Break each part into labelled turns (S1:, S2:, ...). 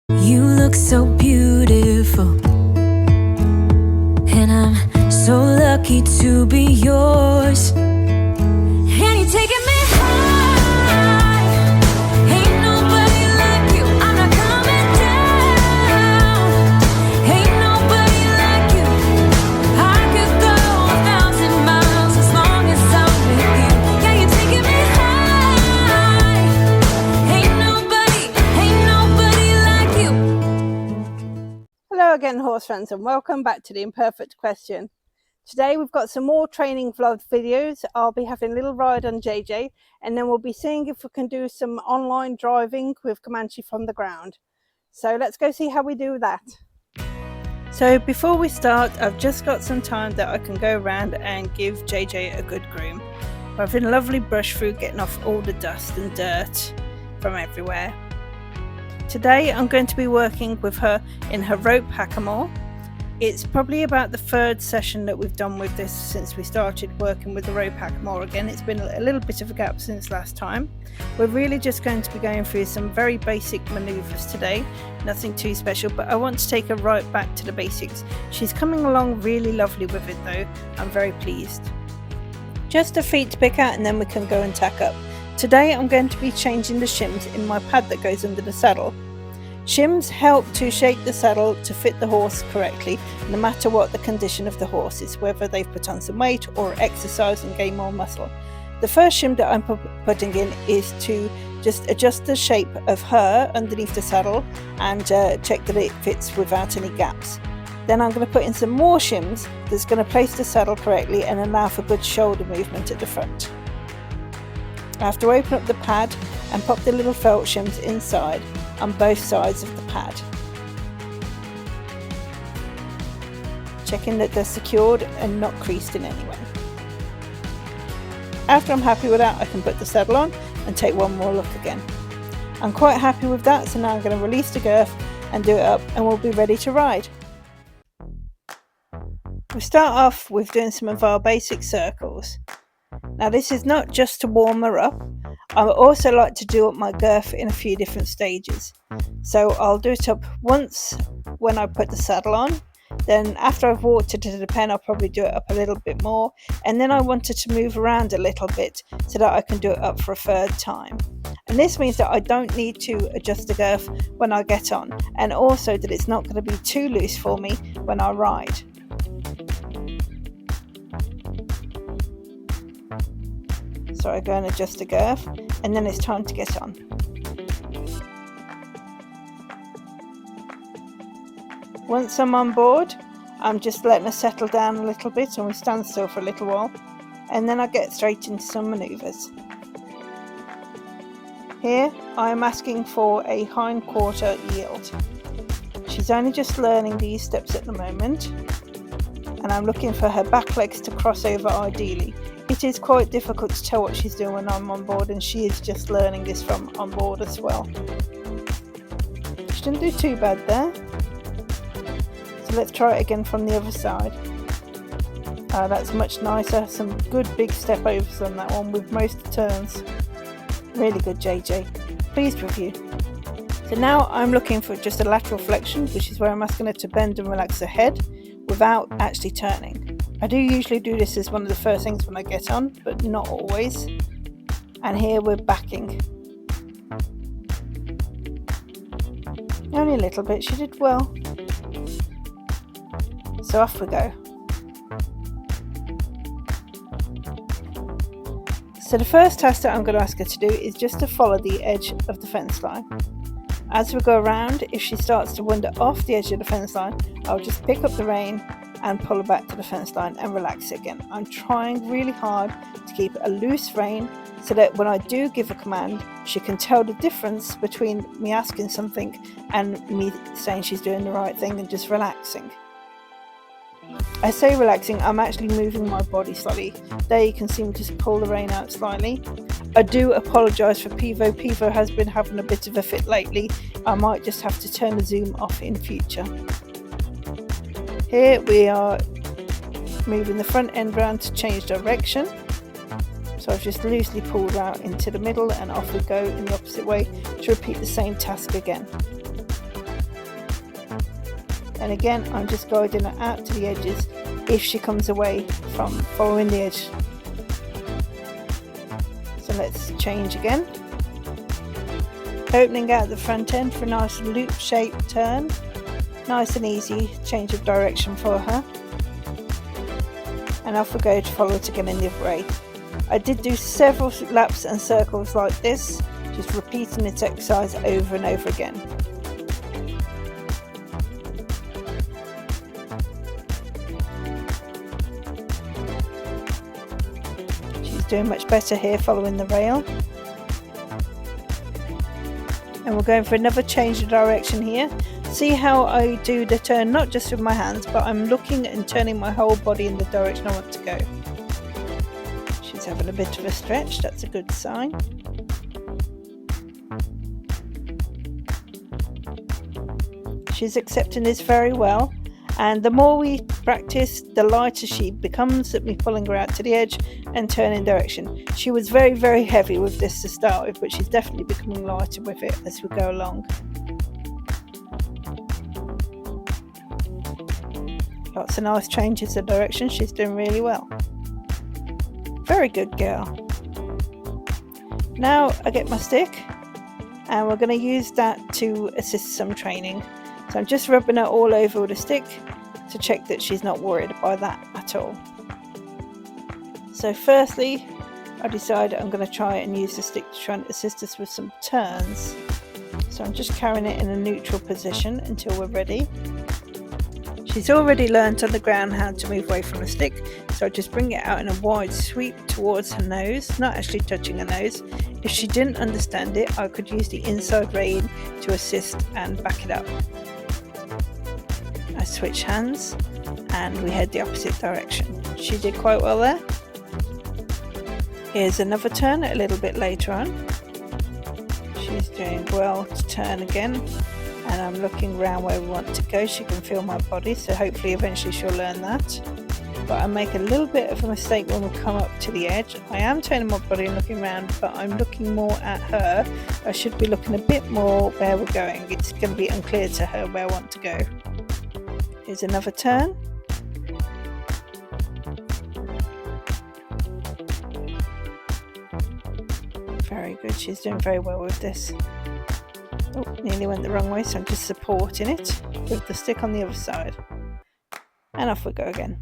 S1: You look so beautiful, and I'm so lucky to be yours. And you're taking me high. Ain't nobody like you. I'm not coming down. Ain't nobody like you. I could go 1,000 miles as long as I'm with you. Yeah, you're taking me high. Ain't nobody like you.
S2: Hello again, horse friends, and welcome back to the Imperfect Question. Today we've got some more training vlog videos. I'll be having a little ride on JJ, and then we'll be seeing if we can do some online driving with Comanchie from the ground. So let's go see how we do that. So before we start, I've just got some time that I can go around and give JJ a good groom. We're having a lovely brush through, getting off all the dust and dirt from everywhere. Today I'm going to be working with her in her rope hackamore. It's probably about the third session that we've done with this since we started working with the rope hackamore again. It's been a little bit of a gap since last time. We're really just going to be going through some very basic manoeuvres today, nothing too special, but I want to take her right back to the basics. She's coming along really lovely with it though. I'm very pleased. Just her feet to pick out and then we can go and tack up. Today I'm going to be changing the shims in my pad that goes under the saddle. Shims help to shape the saddle to fit the horse correctly, no matter what the condition of the horse is, whether they've put on some weight or exercise and gain more muscle. The first shim that I'm putting in is to just adjust the shape of her underneath the saddle and check that it fits without any gaps. Then I'm going to put in some more shims that's going to place the saddle correctly and allow for good shoulder movement at the front. I have to open up the pad and pop the little felt shims inside on both sides of the pad, checking that they're secured and not creased in any way. After I'm happy with that, I can put the saddle on and take one more look again. I'm quite happy with that, so now I'm going to release the girth and do it up and we'll be ready to ride. We start off with doing some of our basic circles. Now this is not just to warm her up, I also like to do up my girth in a few different stages. So I'll do it up once when I put the saddle on, then after I've walked it to the pen I'll probably do it up a little bit more, and then I want it to move around a little bit so that I can do it up for a third time. And this means that I don't need to adjust the girth when I get on, and also that it's not going to be too loose for me when I ride. So I go and adjust the girth, and then it's time to get on. Once I'm on board, I'm just letting her settle down a little bit and we stand still for a little while, and then I get straight into some manoeuvres. Here I am asking for a hind quarter yield. She's only just learning these steps at the moment, and I'm looking for her back legs to cross over ideally. It is quite difficult to tell what she's doing when I'm on board, and she is just learning this from on board as well. She didn't do too bad there. So let's try it again from the other side. That's much nicer. Some good big step overs on that one with most turns. Really good, JJ. Pleased with you. So now I'm looking for just a lateral flexion, which is where I'm asking her to bend and relax her head without actually turning. I do usually do this as one of the first things when I get on, but not always. And here we're backing. Only a little bit, she did well. So off we go. So the first task that I'm going to ask her to do is just to follow the edge of the fence line. As we go around, if she starts to wander off the edge of the fence line, I'll just pick up the rein and pull her back to the fence line and relax it again. I'm trying really hard to keep a loose rein so that when I do give a command, she can tell the difference between me asking something and me saying she's doing the right thing and just relaxing. I say relaxing, I'm actually moving my body slightly. There you can see me just pull the rein out slightly. I do apologise for Pivo. Pivo has been having a bit of a fit lately. I might just have to turn the zoom off in future. Here we are moving the front end round to change direction. So I've just loosely pulled out into the middle and off we go in the opposite way to repeat the same task again. And again, I'm just guiding her out to the edges if she comes away from following the edge. So let's change again. Opening out the front end for a nice loop shaped turn. Nice and easy change of direction for her. And off we go to follow it again in the other way. I did do several laps and circles like this, just repeating this exercise over and over again. She's doing much better here following the rail. And we're going for another change of direction here. See how I do the turn, not just with my hands, but I'm looking and turning my whole body in the direction I want to go. She's having a bit of a stretch, that's a good sign. She's accepting this very well, and the more we practice, the lighter she becomes at me pulling her out to the edge and turning direction. She was very, very heavy with this to start with, but she's definitely becoming lighter with it as we go along. Lots of nice changes of direction. She's doing really well. Very good girl. Now I get my stick and we're going to use that to assist some training. So I'm just rubbing her all over with a stick to check that she's not worried by that at all. So firstly, I decided I'm going to try and use the stick to try and assist us with some turns. So I'm just carrying it in a neutral position until we're ready. She's already learnt on the ground how to move away from the stick, so I just bring it out in a wide sweep towards her nose, not actually touching her nose. If she didn't understand it, I could use the inside rein to assist and back it up. I switch hands and we head the opposite direction. She did quite well there. Here's another turn a little bit later on. She's doing well to turn again, and I'm looking around where we want to go. She can feel my body, so hopefully eventually she'll learn that. But I make a little bit of a mistake when we come up to the edge. I am turning my body and looking around, but I'm looking more at her. I should be looking a bit more where we're going. It's going to be unclear to her where I want to go. Here's another turn. Very good, she's doing very well with this. Oh, nearly went the wrong way, so I'm just supporting it with the stick on the other side. And off we go again.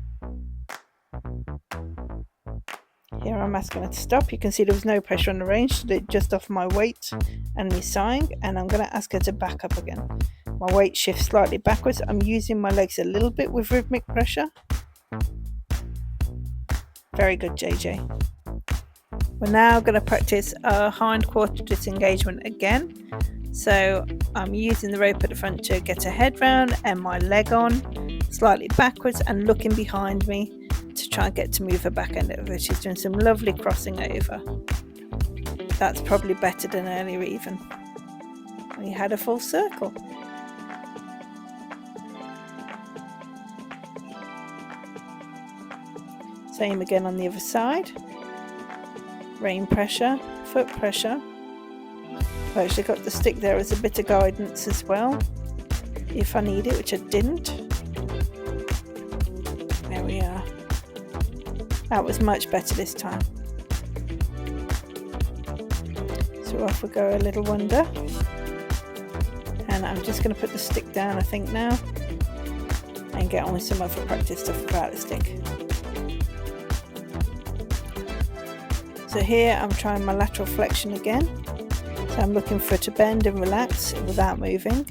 S2: Here I'm asking her to stop. You can see there was no pressure on the rein, she did just off my weight and me sighing, and I'm going to ask her to back up again. My weight shifts slightly backwards. I'm using my legs a little bit with rhythmic pressure. Very good, JJ. We're now going to practice a hind quarter disengagement again. So I'm using the rope at the front to get her head round and my leg on, slightly backwards and looking behind me to try and get to move her back end over. She's doing some lovely crossing over. That's probably better than earlier even. We had a full circle. Same again on the other side. Rein pressure, foot pressure. I've actually got the stick there as a bit of guidance as well, if I need it, which I didn't. There we are. That was much better this time. So off we go, a little wonder. And I'm just going to put the stick down, I think, now, and get on with some other practice stuff without the stick. So here I'm trying my lateral flexion again. So I'm looking for it to bend and relax without moving.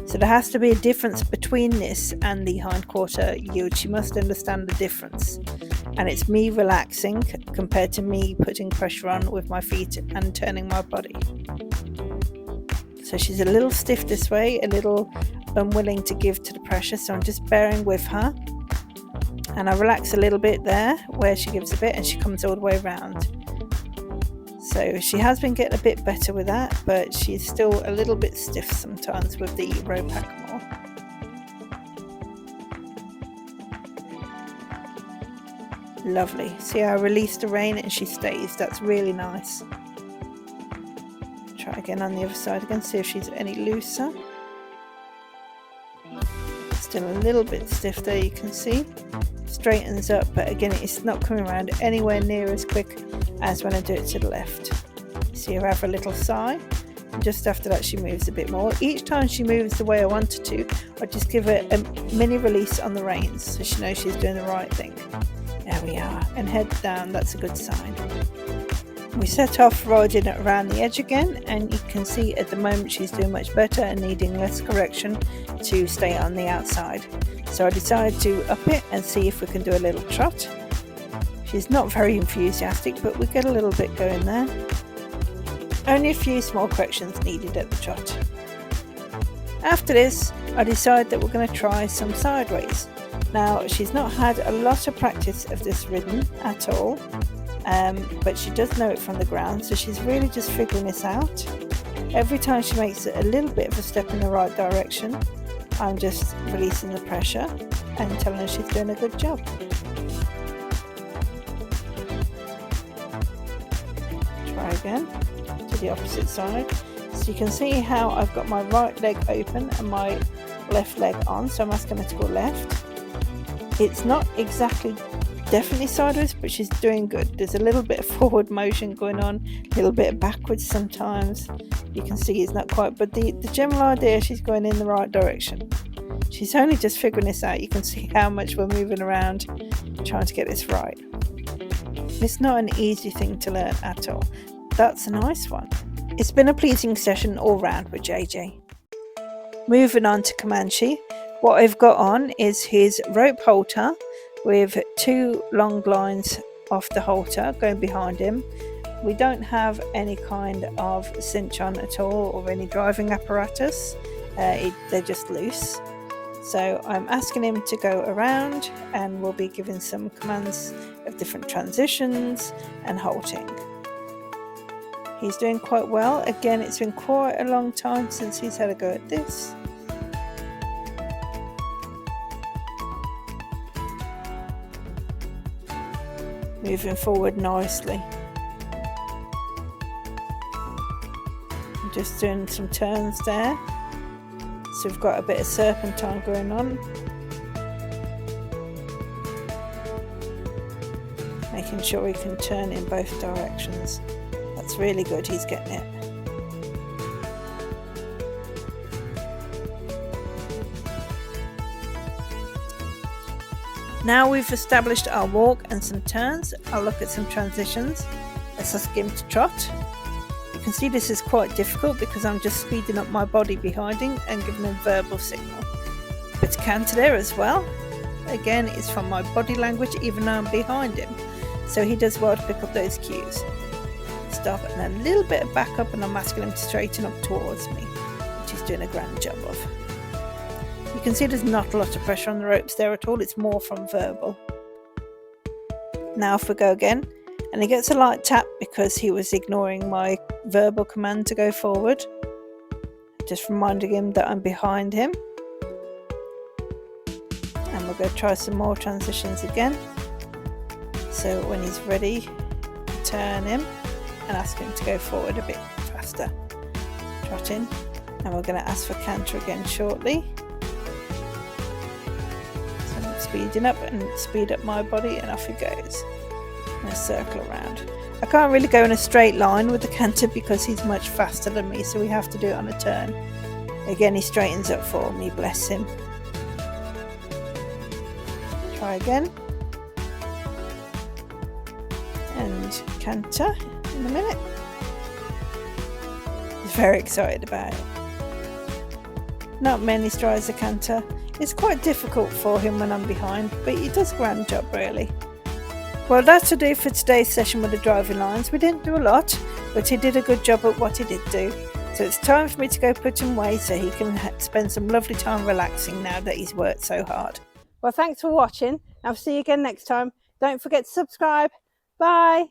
S2: So there has to be a difference between this and the hind quarter yield. She must understand the difference. And it's me relaxing compared to me putting pressure on with my feet and turning my body. So she's a little stiff this way, a little unwilling to give to the pressure. So I'm just bearing with her. And I relax a little bit there where she gives a bit and she comes all the way around. So she has been getting a bit better with that, but she's still a little bit stiff sometimes with the rope hackamore. Lovely. See how I release the rein and she stays. That's really nice. Try again on the other side again, see if she's any looser. Still a little bit stiff there, you can see. Straightens up, but again it's not coming around anywhere near as quick as when I do it to the left. See her have a little sigh, and just after that she moves a bit more. Each time she moves the way I want her to, I just give her a mini release on the reins so she knows she's doing the right thing. There we are, and head down, that's a good sign. We set off riding it around the edge again, and you can see at the moment she's doing much better and needing less correction to stay on the outside. So I decided to up it and see if we can do a little trot. She's not very enthusiastic, but we get a little bit going there. Only a few small corrections needed at the trot. After this, I decided that we're going to try some sideways. Now, she's not had a lot of practice of this ridden at all, but she does know it from the ground, so she's really just figuring this out. Every time she makes a little bit of a step in the right direction, I'm just releasing the pressure and telling her she's doing a good job. Try again to the opposite side. So you can see how I've got my right leg open and my left leg on, so I'm asking her to go left. It's not exactly definitely sideways, but she's doing good. There's a little bit of forward motion going on, a little bit of backwards sometimes. You can see it's not quite, but the general idea, she's going in the right direction. She's only just figuring this out. You can see how much we're moving around trying to get this right. It's not an easy thing to learn at all. That's a nice one. It's been a pleasing session all round with JJ. Moving on to Comanchie. What I've got on is his rope halter with 2 long lines off the halter going behind him. We don't have any kind of cinch on at all or any driving apparatus. They're just loose. So I'm asking him to go around, and we'll be giving some commands of different transitions and halting. He's doing quite well. Again, it's been quite a long time since he's had a go at this. Moving forward nicely. I'm just doing some turns there. So we've got a bit of serpentine going on. Making sure we can turn in both directions. That's really good, he's getting it. Now we've established our walk and some turns, I'll look at some transitions. Let's ask him to trot. You can see this is quite difficult because I'm just speeding up my body behind him and giving him verbal signal. But canter there as well. Again, it's from my body language even though I'm behind him. So he does well to pick up those cues. Stop and a little bit of back up, and I'm asking him to straighten up towards me, which he's doing a grand job of. You can see there's not a lot of pressure on the ropes there at all, it's more from verbal. Now if we go again, and he gets a light tap because he was ignoring my verbal command to go forward. Just reminding him that I'm behind him. And we're going to try some more transitions again. So when he's ready, turn him and ask him to go forward a bit faster. Trot in, and we're going to ask for canter again shortly. So I'm speeding up and speed up my body, and off he goes. And a circle around. I can't really go in a straight line with the canter because he's much faster than me, so we have to do it on a turn. Again, he straightens up for me, bless him. Try again. And canter in a minute. He's very excited about it. Not many strides of canter. It's quite difficult for him when I'm behind, but he does a grand job really. Well, that's to do for today's session with the driving lines. We didn't do a lot, but he did a good job at what he did do. So it's time for me to go put him away so he can spend some lovely time relaxing now that he's worked so hard. Well, thanks for watching. I'll see you again next time. Don't forget to subscribe. Bye.